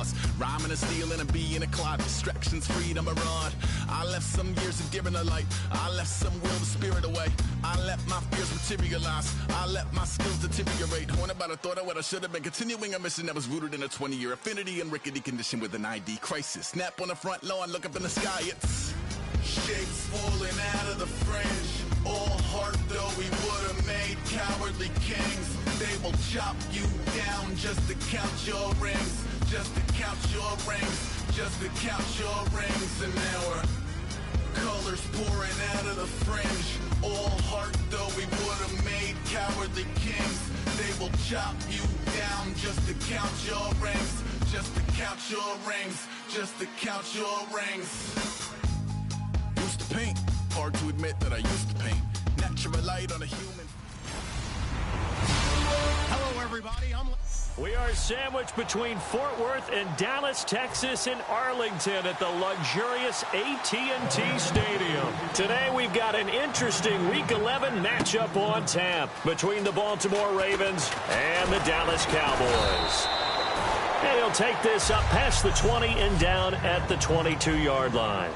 applause. Rhyming and stealing and being a cloud. Distractions, freedom, a rod. I left some years of giving a light. I left some will the spirit away. I let my fears materialize. I let my skills deteriorate. When about I thought I would, I should have been continuing a mission that was rooted in a 20-year affinity and rickety condition with an ID crisis. Snap on the front lawn, look up in the sky. It's shapes falling out of the fringe. All heart though we would have made cowardly kings. They will chop you down just to count your rings. Just to count your rings. Just to count your rings. And now we're colors pouring out of the fringe. All heart though we would have made cowardly kings. They will chop you down just to count your rings. Just to count your rings. Just to count your rings. Used to paint. Hard to admit that I used to paint. Natural light on a human. Hello everybody, We are sandwiched between Fort Worth and Dallas, Texas, and Arlington at the luxurious AT&T Stadium. Today we've got an interesting Week 11 matchup on tap between the Baltimore Ravens and the Dallas Cowboys. And he'll take this up past the 20 and down at the 22-yard line.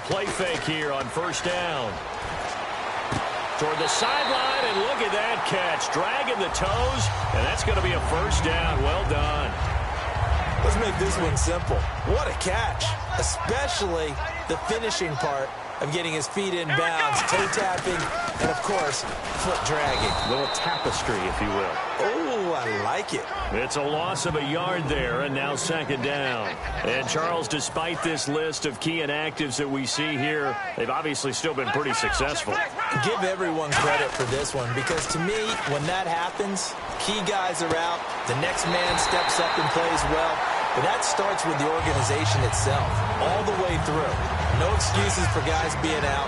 Play fake here on first down. Toward the sideline, and look at that catch. Dragging the toes, and that's going to be a first down. Well done. Let's make this one simple. What a catch, especially the finishing part of getting his feet in bounds, toe tapping, and, of course, foot dragging. A little tapestry, if you will. Oh, I like it. It's a loss of a yard there, and now second down. And, Charles, despite this list of key inactives that we see here, they've obviously still been pretty successful. Give everyone credit for this one, because to me, when that happens, key guys are out, the next man steps up and plays well, but that starts with the organization itself, all the way through. No excuses for guys being out.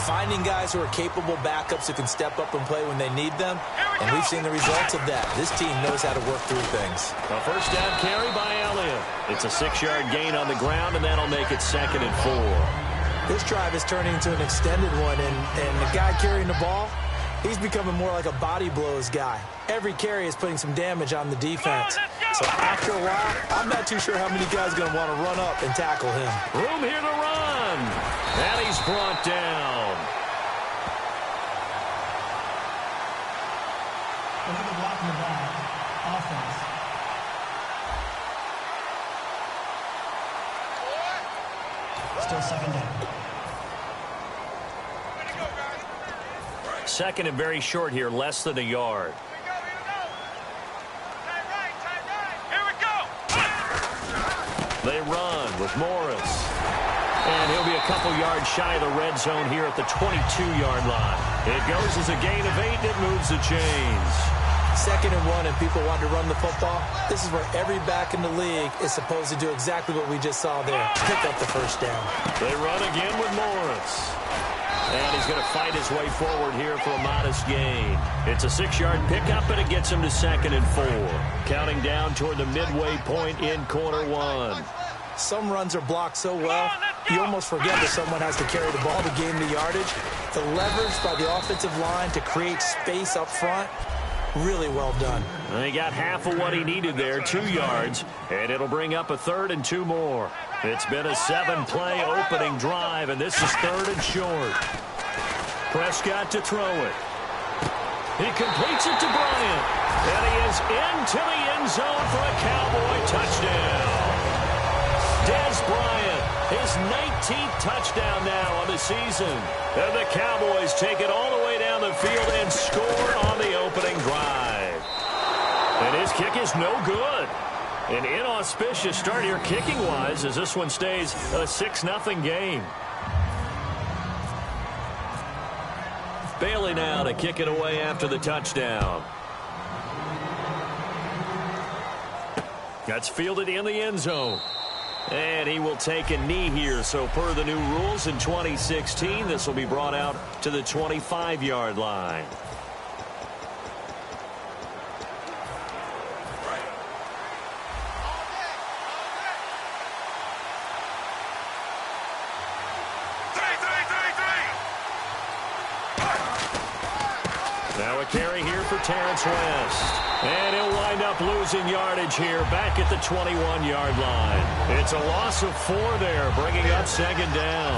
Finding guys who are capable backups who can step up and play when they need them. And we've seen the results of that. This team knows how to work through things. A first down carry by Elliott. It's a 6-yard gain on the ground, and that'll make it 2nd and 4. This drive is turning into an extended one, and the guy carrying the ball, he's becoming more like a body blows guy. Every carry is putting some damage on the defense. So after a while, I'm not too sure how many guys are going to want to run up and tackle him. Room here to run. And he's brought down. Look at the block in the back. Offense. Still second down. Second and very short here, less than a yard. They run with Morris. And he'll be a couple yards shy of the red zone here at the 22-yard line. It goes as a gain of 8, and it moves the chains. 2nd and 1, and people want to run the football. This is where every back in the league is supposed to do exactly what we just saw there. Pick up the first down. They run again with Morris. And he's going to fight his way forward here for a modest gain. It's a 6-yard pickup, and it gets him to 2nd and 4. Counting down toward the midway point in quarter 1. Some runs are blocked so well, you almost forget that someone has to carry the ball to gain the yardage. The leverage by the offensive line to create space up front, really well done. He got half of what he needed there, 2 yards, and it'll bring up a 3rd and 2 more. It's been a 7-play opening drive, and this is 3rd and short. Prescott to throw it. He completes it to Bryant, and he is into the end zone for a Cowboy touchdown. Dez Bryant, his 19th touchdown now on the season. And the Cowboys take it all the way down the field and score on the opening drive. And his kick is no good. An inauspicious start here kicking-wise as this one stays a 6-0 game. Bailey now to kick it away after the touchdown. That's fielded in the end zone. And he will take a knee here. So per the new rules in 2016, this will be brought out to the 25-yard line. Now a carry here for Terrence West. And he'll wind up losing yardage here back at the 21-yard line. It's a loss of 4 there, bringing up second down.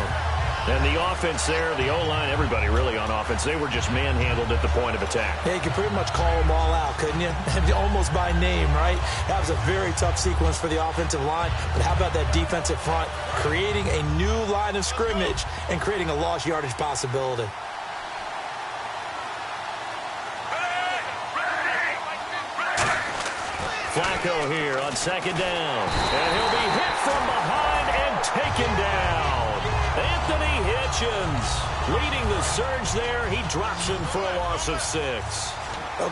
And the offense there, the O-line, everybody really on offense, they were just manhandled at the point of attack. Yeah, you could pretty much call them all out, couldn't you? Almost by name, right? That was a very tough sequence for the offensive line. But how about that defensive front creating a new line of scrimmage and creating a lost yardage possibility? Flacco here on second down. And he'll be hit from behind and taken down. Anthony Hitchens leading the surge there. He drops him for a loss of 6.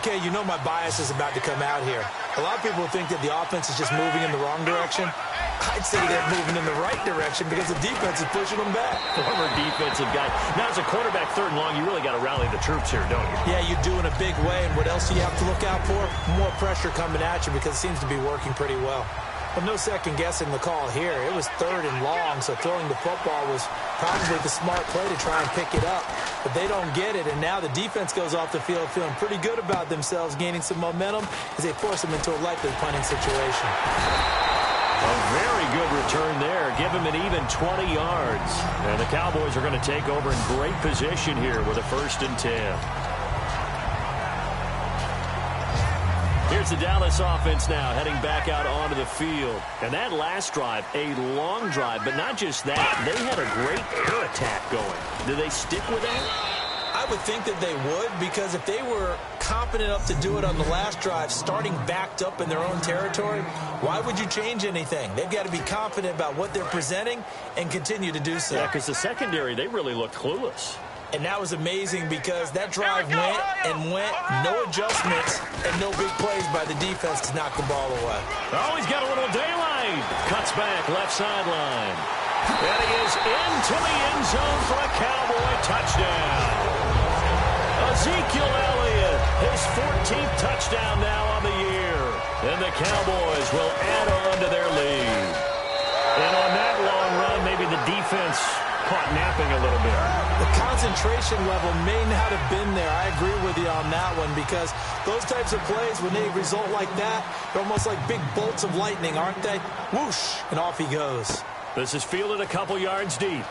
Okay, you know my bias is about to come out here. A lot of people think that the offense is just moving in the wrong direction. I'd say they're moving in the right direction because the defense is pushing them back. Former defensive guy. Now, as a quarterback, 3rd and long, you really got to rally the troops here, don't you? Yeah, you do in a big way. And what else do you have to look out for? More pressure coming at you because it seems to be working pretty well. But no second guessing the call here. It was 3rd and long, so throwing the football was probably the smart play to try and pick it up. But they don't get it, and now the defense goes off the field feeling pretty good about themselves, gaining some momentum as they force them into a likely punting situation. A very good return there. Give him an even 20 yards. And the Cowboys are going to take over in great position here with a 1st and 10. Here's the Dallas offense now heading back out onto the field. And that last drive, a long drive, but not just that. They had a great air attack going. Do they stick with that? I would think that they would, because if they were competent enough to do it on the last drive, starting backed up in their own territory, why would you change anything? They've got to be confident about what they're presenting and continue to do so. Yeah, because the secondary, they really looked clueless. And that was amazing because that drive went and went, no adjustments, and no big plays by the defense to knock the ball away. Oh, he's got a little daylight. Cuts back, left sideline. And he is into the end zone for a Cowboy touchdown. Ezekiel Elliott, his 14th touchdown now on the year. And the Cowboys will add on to their lead. And on that long run, maybe the defense caught napping a little bit. The concentration level may not have been there. I agree with you on that one, because those types of plays, when they result like that, they're almost like big bolts of lightning, aren't they? Whoosh, and off he goes. This is fielded a couple yards deep.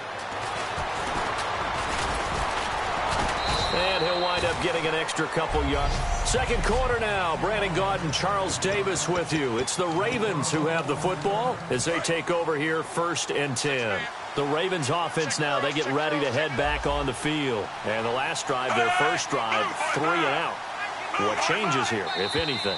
And he'll wind up getting an extra couple yards. Second quarter now. Brandon Gaudin, Charles Davis with you. It's the Ravens who have the football as they take over here 1st and 10. The Ravens offense now, they get ready to head back on the field. And the last drive, their first drive, 3 and out. What changes here, if anything?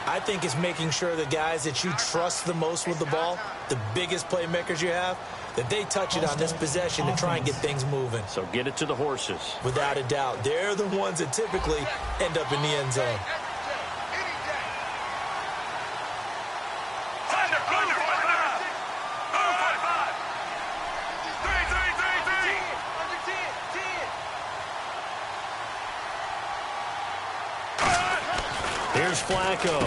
I think it's making sure the guys that you trust the most with the ball, the biggest playmakers you have, that they touch it on this possession to try and get things moving. So get it to the horses. Without a doubt. They're the ones that typically end up in the end zone. Here's Flacco.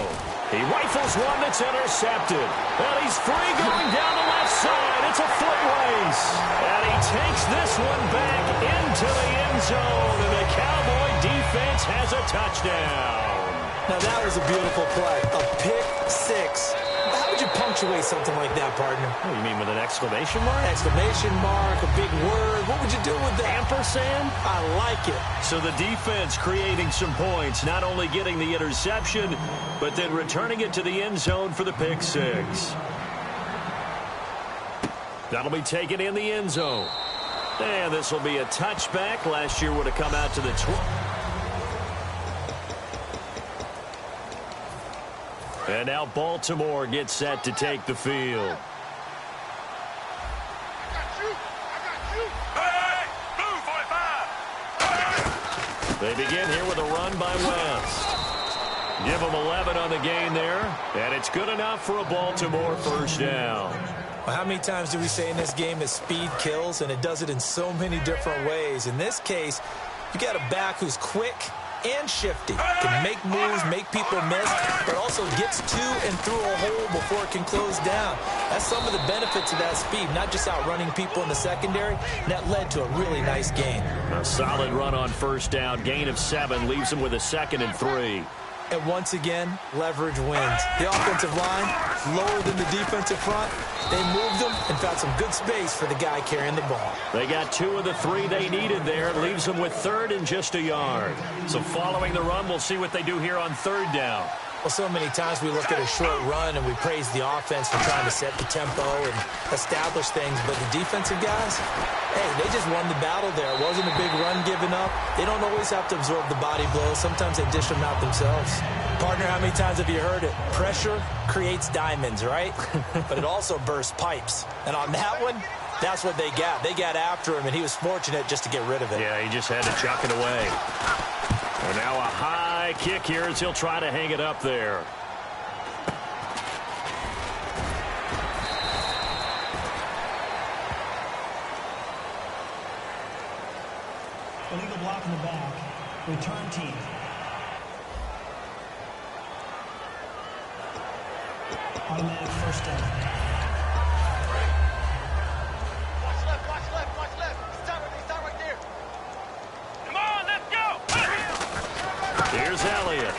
He rifles one that's intercepted. And he's free going down the left side. It's a foot race. And he takes this one back into the end zone. And the Cowboy defense has a touchdown. Now that was a beautiful play. A pick 6. How would you punctuate something like that, partner? What do you mean, with an exclamation mark? Exclamation mark, a big word. What would you do with that? Ampersand? I like it. So the defense creating some points, not only getting the interception, but then returning it to the end zone for the pick 6. That'll be taken in the end zone. And this will be a touchback. Last year would have come out to the 20. And now Baltimore gets set to take the field. They begin here with a run by West. Give them 11 on the gain there, and it's good enough for a Baltimore first down. Well, how many times do we say in this game that speed kills, and it does it in so many different ways? In this case, you got a back who's quick and shifty. Can make moves, make people miss, but also gets to and through a hole before it can close down. That's some of the benefits of that speed, not just outrunning people in the secondary. And that led to a really nice gain. A solid run on first down. Gain of 7 leaves him with a 2nd and 3. And once again, leverage wins. The offensive line, lower than the defensive front. They moved them and found some good space for the guy carrying the ball. They got 2 of the 3 they needed there. It leaves them with 3rd and just a yard. So following the run, we'll see what they do here on 3rd down. Well, so many times we look at a short run and we praise the offense for trying to set the tempo and establish things. But the defensive guys, hey, they just won the battle there. It wasn't a big run given up. They don't always have to absorb the body blows. Sometimes they dish them out themselves. Partner, how many times have you heard it? Pressure creates diamonds, right? But it also bursts pipes. And on that one, that's what they got. They got after him, and he was fortunate just to get rid of it. Yeah, he just had to chuck it away. And now a high kick here as he'll try to hang it up there. Illegal block in the back. Return team. Automatic first down. Watch left. Start right there. Come on, let's go. Here's Elliott.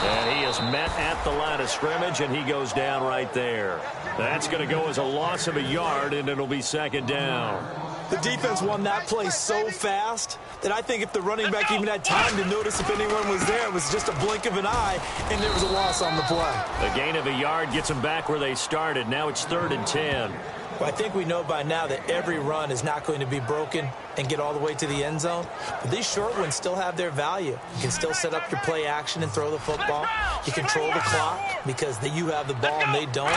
And he is met at the line of scrimmage, and he goes down right there. That's going to go as a loss of a yard, and it'll be 2nd down. The defense won that play so fast that I think if the running back even had time to notice if anyone was there, it was just a blink of an eye, and there was a loss on the play. The gain of a yard gets them back where they started. Now it's 3rd and 10. Well, I think we know by now that every run is not going to be broken and get all the way to the end zone. But these short ones still have their value. You can still set up your play action and throw the football. You control the clock because you have the ball and they don't.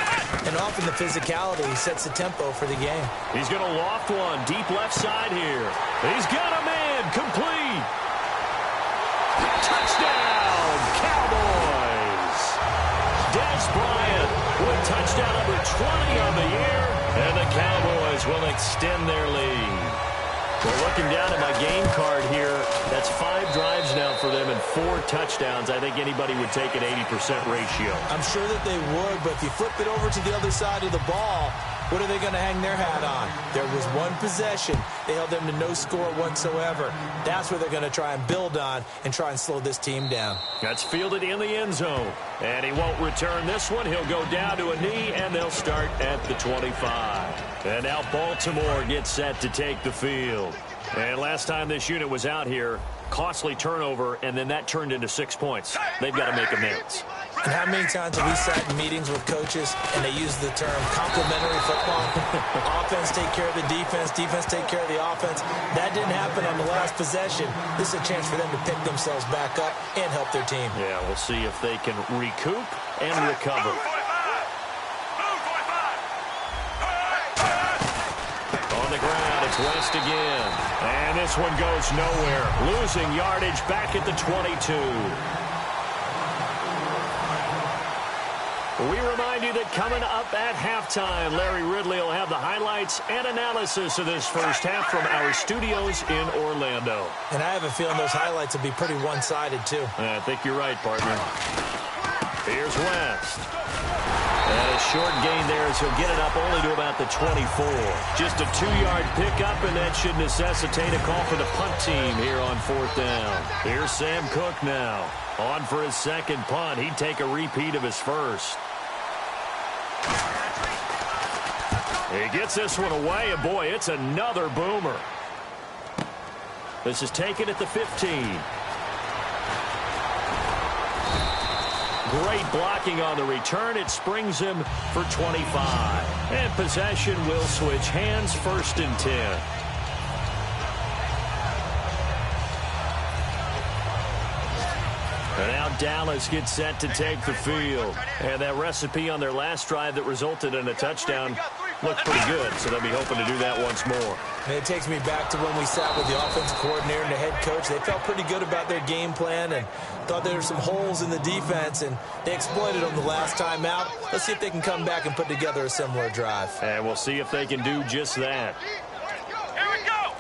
And often the physicality sets the tempo for the game. He's going to loft one deep left side here. He's got a man complete. Touchdown, Cowboys. Des Bryant with touchdown number 20 on the year. And the Cowboys will extend their lead. Well, looking down at my game card here, that's 5 drives now for them and 4 touchdowns. I think anybody would take an 80% ratio. I'm sure that they would, but if you flip it over to the other side of the ball, what are they going to hang their hat on? There was one possession. They held them to no score whatsoever. That's what they're going to try and build on and try and slow this team down. That's fielded in the end zone. And he won't return this one. He'll go down to a knee, and they'll start at the 25. And now Baltimore gets set to take the field. And last time this unit was out here, costly turnover, and then that turned into 6 points. They've got to make amends. And how many times have we sat in meetings with coaches and they use the term complementary football? Offense take care of the defense, defense take care of the offense. That didn't happen on the last possession. This is a chance for them to pick themselves back up and help their team. Yeah, we'll see if they can recoup and recover. On the ground, it's West again. And this one goes nowhere. Losing yardage back at the 22. We remind you that coming up at halftime, Larry Ridley will have the highlights and analysis of this first half from our studios in Orlando. And I have a feeling those highlights will be pretty one-sided, too. I think you're right, partner. Here's West. And a short gain there as he'll get it up only to about the 24. Just a 2-yard pickup, and that should necessitate a call for the punt team here on 4th down. Here's Sam Cook now. On for his second punt. He'd take a repeat of his first. He gets this one away, and boy, it's another boomer. This is taken at the 15. Great blocking on the return. It springs him for 25. And possession will switch hands, 1st and 10. And now Dallas gets set to take the field. And that recipe on their last drive that resulted in a touchdown looked pretty good, so they'll be hoping to do that once more. And it takes me back to when we sat with the offensive coordinator and the head coach. They felt pretty good about their game plan and thought there were some holes in the defense, and they exploited them the last time out. Let's see if they can come back and put together a similar drive. And we'll see if they can do just that. Here we go.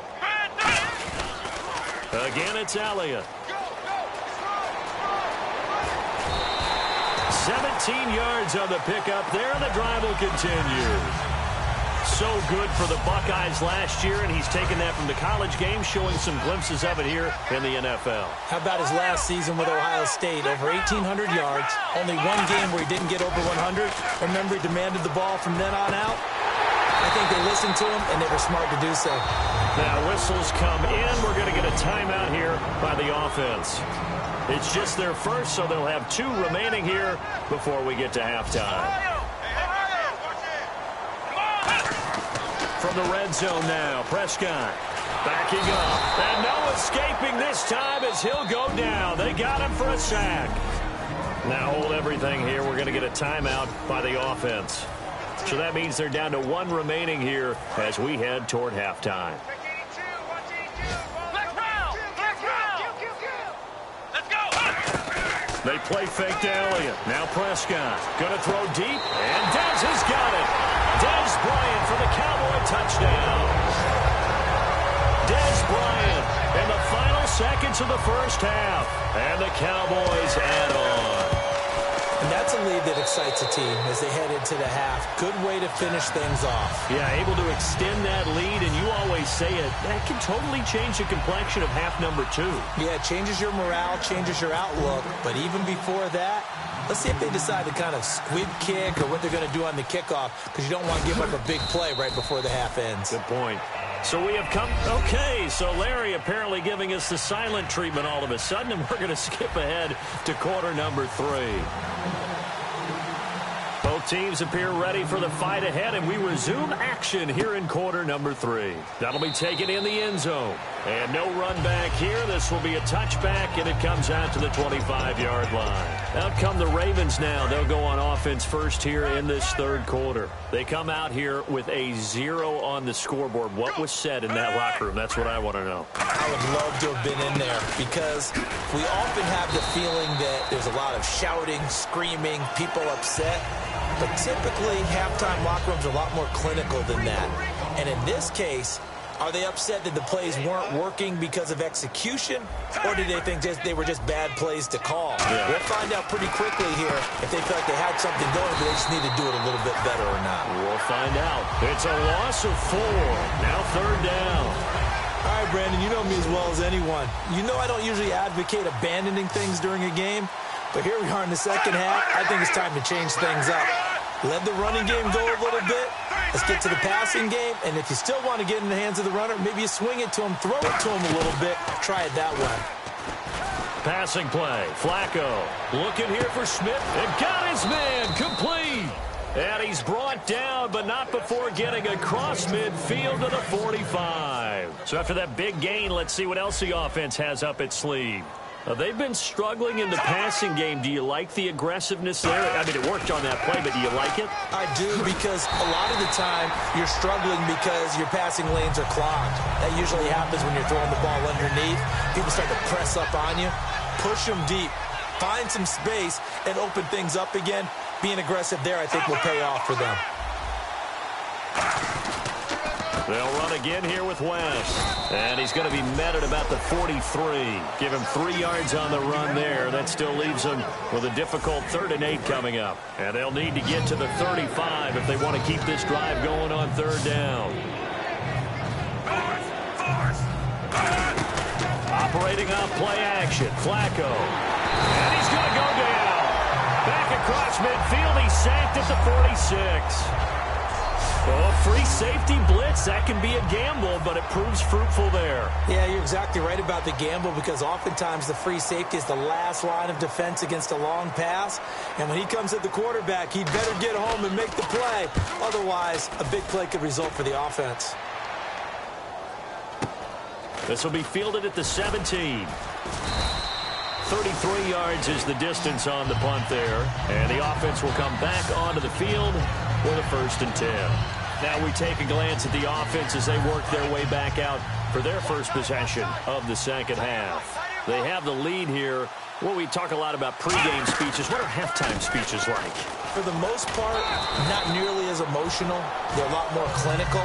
Again, it's Elliott. 17 yards on the pickup there, and the drive will continue. So good for the Buckeyes last year, and he's taken that from the college game, showing some glimpses of it here in the NFL. How about his last season with Ohio State? Over 1,800 yards, only one game where he didn't get over 100. Remember, he demanded the ball from then on out. I think they listened to him, and they were smart to do so. Now whistles come in. We're going to get a timeout here by the offense. It's just their first, so they'll have 2 remaining here before we get to halftime. From the red zone now, Prescott backing up. And no escaping this time as he'll go down. They got him for a sack. Now hold everything here. We're going to get a timeout by the offense. So that means they're down to 1 remaining here as we head toward halftime. They play fake to Elliott. Now Prescott going to throw deep, and Dez has got it. Dez Bryant for the Cowboy touchdown. Dez Bryant in the final seconds of the first half, and the Cowboys add on. And that's a lead that excites a team as they head into the half. Good way to finish things off. Yeah, able to extend that lead, and you always say it, that can totally change the complexion of half number 2. Yeah, it changes your morale, changes your outlook. But even before that, let's see if they decide to kind of squib kick or what they're going to do on the kickoff, because you don't want to give up a big play right before the half ends. Good point. So we have come, okay, so Larry apparently giving us the silent treatment all of a sudden, and we're going to skip ahead to quarter number 3. Both teams appear ready for the fight ahead, and we resume action here in quarter number 3. That'll be taken in the end zone. And no run back here. This will be a touchback, and it comes out to the 25-yard line. Out come the Ravens now. They'll go on offense first here in this third quarter. They come out here with a 0 on the scoreboard. What was said in that locker room? That's what I want to know. I would love to have been in there, because we often have the feeling that there's a lot of shouting, screaming, people upset. But typically, halftime locker rooms are a lot more clinical than that. And in this case, are they upset that the plays weren't working because of execution? Or do they think they were just bad plays to call? Yeah. We'll find out pretty quickly here if they felt like they had something going, but they just need to do it a little bit better or not. We'll find out. It's a loss of 4. Now third down. All right, Brandon, you know me as well as anyone. You know I don't usually advocate abandoning things during a game. But here we are in the second half. I think it's time to change things up. Let the running game go a little bit. Let's get to the passing game. And if you still want to get in the hands of the runner, maybe you swing it to him, throw it to him a little bit. Try it that way. Passing play. Flacco looking here for Smith. And got his man complete. And he's brought down, but not before getting across midfield to the 45. So after that big gain, let's see what else the offense has up its sleeve. They've been struggling in the passing game. Do you like the aggressiveness there? I mean, it worked on that play, but do you like it? I do, because a lot of the time you're struggling because your passing lanes are clogged. That usually happens when you're throwing the ball underneath. People start to press up on you. Push them deep. Find some space and open things up again. Being aggressive there, I think, will pay off for them. They'll run again here with West. And he's going to be met at about the 43. Give him 3 yards on the run there. That still leaves him with a difficult 3rd and 8 coming up. And they'll need to get to the 35 if they want to keep this drive going on 3rd down. Operating off play action. Flacco. And he's going to go down. Back across midfield. He's sacked at the 46. Oh, free safety blitz. That can be a gamble, but it proves fruitful there. Yeah, you're exactly right about the gamble, because oftentimes the free safety is the last line of defense against a long pass. And when he comes at the quarterback, he'd better get home and make the play. Otherwise, a big play could result for the offense. This will be fielded at the 17. 33 yards is the distance on the punt there. And the offense will come back onto the field with a 1st and 10. Now we take a glance at the offense as they work their way back out for their first possession of the second half. They have the lead here. Well, we talk a lot about pregame speeches. What are halftime speeches like? For the most part, not nearly as emotional. They're a lot more clinical.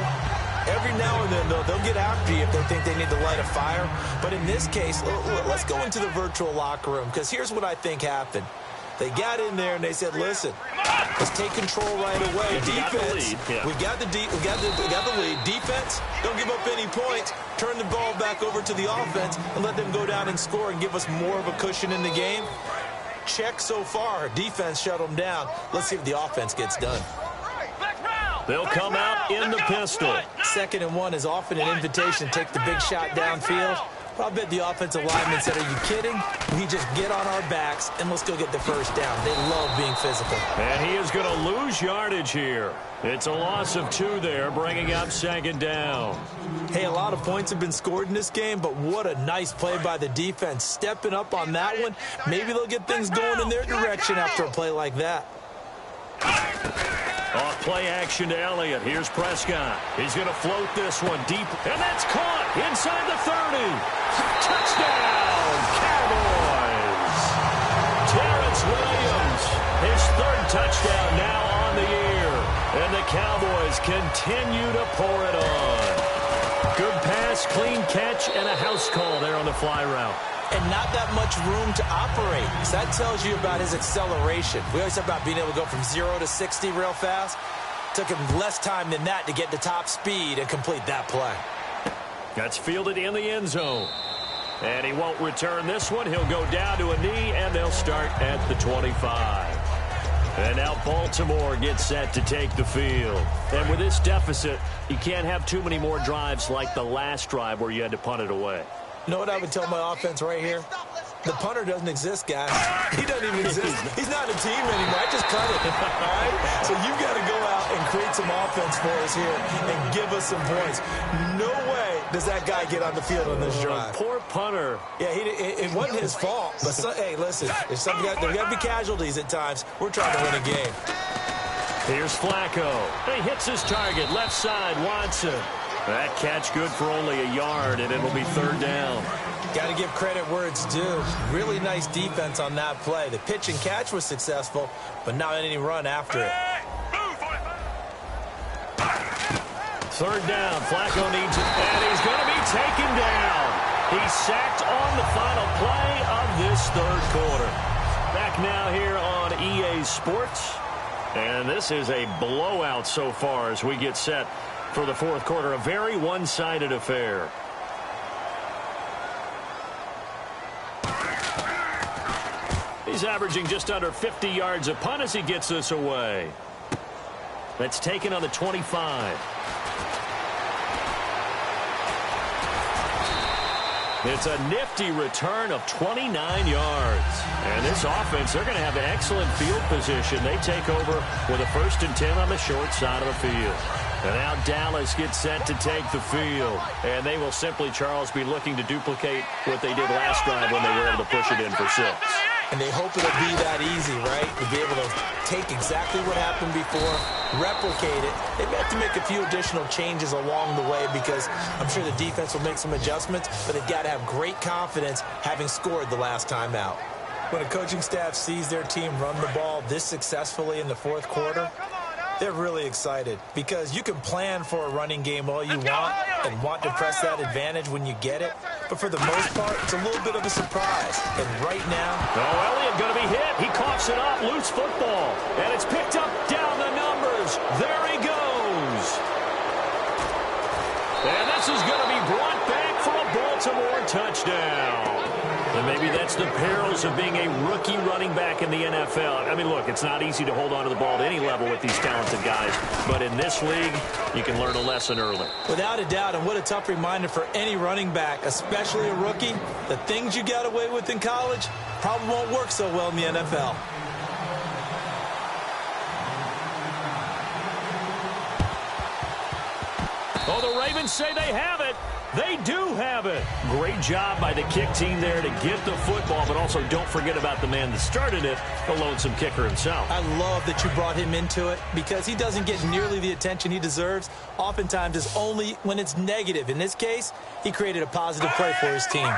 Every now and then, though, they'll get after you if they think they need to light a fire. But in this case, let's go into the virtual locker room, because here's what I think happened. They got in there and they said, listen, let's take control right away. Defense, we got the lead. Defense, don't give up any points. Turn the ball back over to the offense and let them go down and score and give us more of a cushion in the game. Check so far. Defense shut them down. Let's see if the offense gets done. They'll come out in the pistol. 2nd and 1 is often an invitation to take the big shot downfield. But I bet the offensive lineman said, are you kidding? We just get on our backs and let's go get the first down. They love being physical. And he is going to lose yardage here. It's a loss of 2 there, bringing up 2nd down. Hey, a lot of points have been scored in this game, but what a nice play by the defense. Stepping up on that one. Maybe they'll get things going in their direction after a play like that. Off play action to Elliott. Here's Prescott. He's going to float this one deep. And that's caught inside the 30. Touchdown, Cowboys. Terrence Williams, his 3rd touchdown now on the year. And the Cowboys continue to pour it on. Good pass, clean catch, and a house call there on the fly route. And not that much room to operate. So that tells you about his acceleration. We always talk about being able to go from 0 to 60 real fast. Took him less time than that to get to top speed and complete that play. That's fielded in the end zone. And he won't return this one. He'll go down to a knee, and they'll start at the 25. And now Baltimore gets set to take the field. And with this deficit, you can't have too many more drives like the last drive where you had to punt it away. You know what I would tell my offense right here? The punter doesn't exist, guys. He doesn't even exist. He's not a team anymore. I just cut it. All right? So you've got to go out and create some offense for us here and give us some points. No way does that guy get on the field on this drive. Poor punter. Yeah, it wasn't his fault. But, hey, listen, there's got to be casualties at times. We're trying to win a game. Here's Flacco. He hits his target. Left side, Watson. That catch good for only a yard, and it'll be 3rd down. Got to give credit where it's due. Really nice defense on that play. The pitch and catch was successful, but not any run after it. 3rd down. Flacco needs it, and he's going to be taken down. He's sacked on the final play of this 3rd quarter. Back now here on EA Sports, and this is a blowout so far as we get set for the 4th quarter. A very one-sided affair. He's averaging just under 50 yards a punt as he gets this away. That's taken on the 25. It's a nifty return of 29 yards. And this offense, they're going to have an excellent field position. They take over with a 1st and 10 on the short side of the field. And now Dallas gets set to take the field. And they will simply, Charles, be looking to duplicate what they did last drive when they were able to push it in for 6. And they hope it'll be that easy, right? To be able to take exactly what happened before, replicate it. They may have to make a few additional changes along the way because I'm sure the defense will make some adjustments, but they've got to have great confidence having scored the last time out. When a coaching staff sees their team run the ball this successfully in the 4th quarter, they're really excited because you can plan for a running game all you want and want to press that advantage when you get it. But for the most part, it's a little bit of a surprise. And right now... Oh, Elliott going to be hit. He coughs it up. Loose football. And it's picked up down the numbers. There he goes. And this is going to be brought back for a Baltimore touchdown. And maybe that's the perils of being a rookie running back in the NFL. I mean, look, it's not easy to hold on to the ball at any level with these talented guys. But in this league, you can learn a lesson early. Without a doubt, and what a tough reminder for any running back, especially a rookie. The things you got away with in college probably won't work so well in the NFL. Oh, the Ravens say they have it. They do have it. Great job by the kick team there to get the football, but also don't forget about the man that started it, the lonesome kicker himself. I love that you brought him into it because he doesn't get nearly the attention he deserves. Oftentimes, it's only when it's negative. In this case, he created a positive play for his team.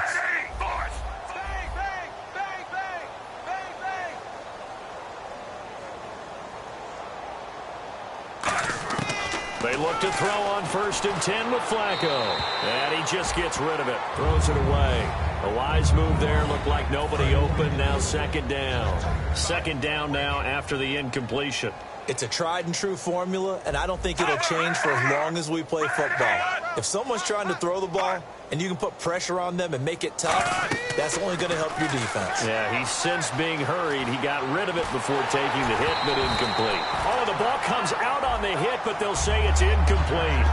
They look to throw on 1st and 10 with Flacco. And he just gets rid of it. Throws it away. A wise move there. Looked like nobody open. Now second down. Second down now after the incompletion. It's a tried-and-true formula, and I don't think it'll change for as long as we play football. If someone's trying to throw the ball and you can put pressure on them and make it tough, that's only going to help your defense. Yeah, he's since being hurried. He got rid of it before taking the hit, but incomplete. Oh, the ball comes out on the hit, but they'll say it's incomplete.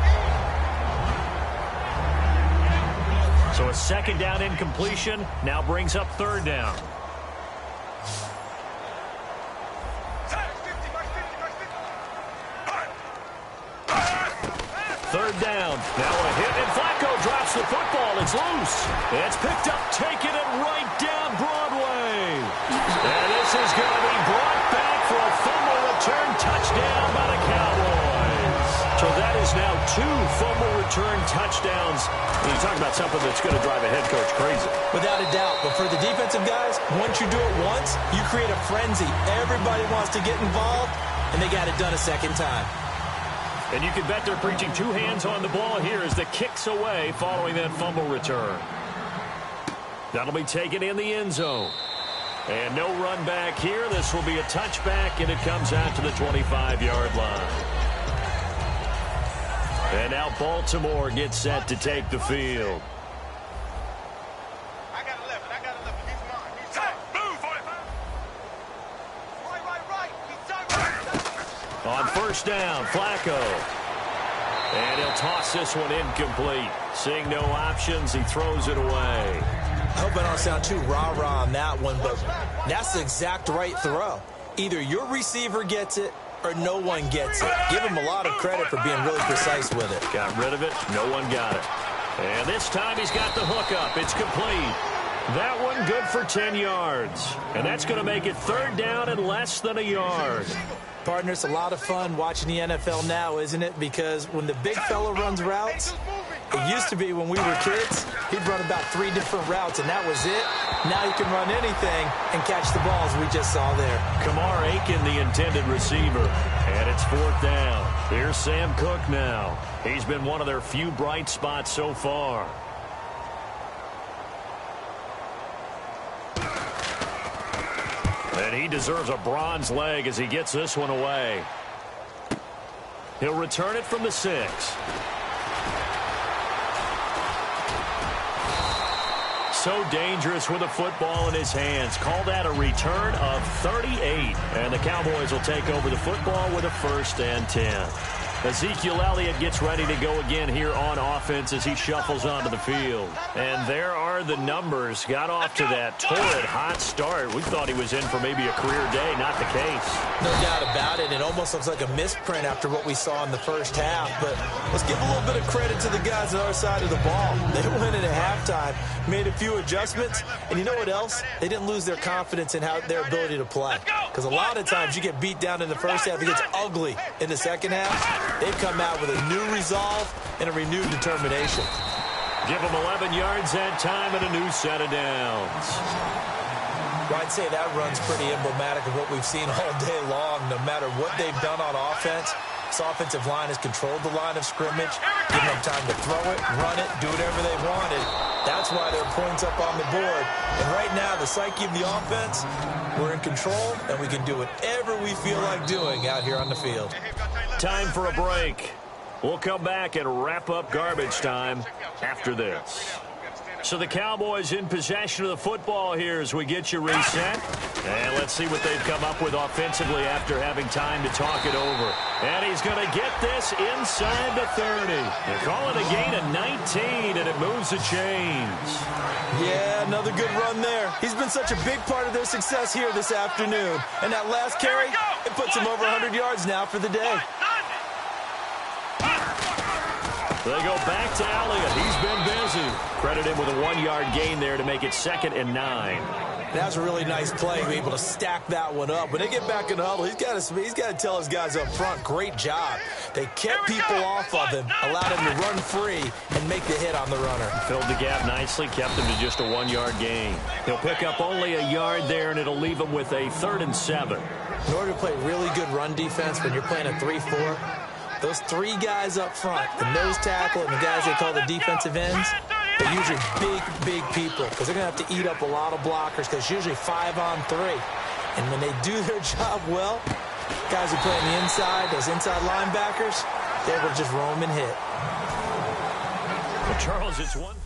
So a second down incompletion now brings up third down. Third down. Now a hit, and Flacco drops the football. It's loose. It's picked up, taking it right down Broadway. And this is going to be brought back for a fumble return touchdown by the Cowboys. So that is now 2 fumble return touchdowns. And you talk about something that's going to drive a head coach crazy. Without a doubt. But for the defensive guys, once you do it once, you create a frenzy. Everybody wants to get involved, and they got it done a second time. And you can bet they're preaching 2 hands on the ball here as the kick's away following that fumble return. That'll be taken in the end zone. And no run back here. This will be a touchback, and it comes out to the 25-yard line. And now Baltimore gets set to take the field. I got 11. He's mine. He's tight. Move, right. He's tight. On first down, Flacco. And he'll toss this one incomplete. Seeing no options, he throws it away. I hope I don't sound too rah-rah on that one, but that's the exact right throw. Either your receiver gets it or no one gets it. Give him a lot of credit for being really precise with it. Got rid of it. No one got it. And this time he's got the hook up. It's complete. That one good for 10 yards. And that's going to make it third down and less than a yard. Partner, it's a lot of fun watching the NFL now, isn't it? Because when the big fella runs routes, it used to be when we were kids, he'd run about 3 different routes, and that was it. Now he can run anything and catch the balls we just saw there. Kamar Aiken, the intended receiver. And it's fourth down. Here's Sam Cook now. He's been one of their few bright spots so far. And he deserves a bronze leg as he gets this one away. He'll return it from the 6. So dangerous with a football in his hands. Call that a return of 38. And the Cowboys will take over the football with a 1st and 10. Ezekiel Elliott gets ready to go again here on offense as he shuffles onto the field. And there are the numbers. Got off to that torrid hot start. We thought he was in for maybe a career day. Not the case. No doubt about it. It almost looks like a misprint after what we saw in the first half. But let's give a little bit of credit to the guys on our side of the ball. They went in at halftime, made a few adjustments. And you know what else? They didn't lose their confidence in their ability to play. Because a lot of times you get beat down in the first half. It gets ugly in the second half. They've come out with a new resolve and a renewed determination. Give them 11 yards that time and a new set of downs. Well, I'd say that run's pretty emblematic of what we've seen all day long. No matter what they've done on offense, this offensive line has controlled the line of scrimmage, given them time to throw it, run it, do whatever they wanted. That's why there are points up on the board. And right now, the psyche of the offense, we're in control, and we can do whatever we feel like doing out here on the field. Time for a break. We'll come back and wrap up garbage time after this. So the Cowboys in possession of the football here as we get you reset. And let's see what they've come up with offensively after having time to talk it over. And he's going to get this inside the 30. They call it a gain of 19, and it moves the chains. Yeah, another good run there. He's been such a big part of their success here this afternoon. And that last carry, it puts him over 100 yards now for the day. They go back to Elliott. He's been busy. Credit him with a 1-yard gain there to make it 2nd and 9. That's a really nice play, be able to stack that one up. When they get back in the huddle, he's got to tell his guys up front, great job. They kept people off of him, allowed him to run free and make the hit on the runner. Filled the gap nicely, kept him to just a 1-yard gain. He'll pick up only a yard there, and it'll leave him with a 3rd and 7. In order to play really good run defense when you're playing a 3-4, those 3 guys up front, the nose tackle and the guys they call the defensive ends, They're usually big people because they're going to have to eat up a lot of blockers because it's usually 5-on-3. And when they do their job well, guys who play on the inside, those inside linebackers, they're able to just roam and hit. Well, Charles, it's one.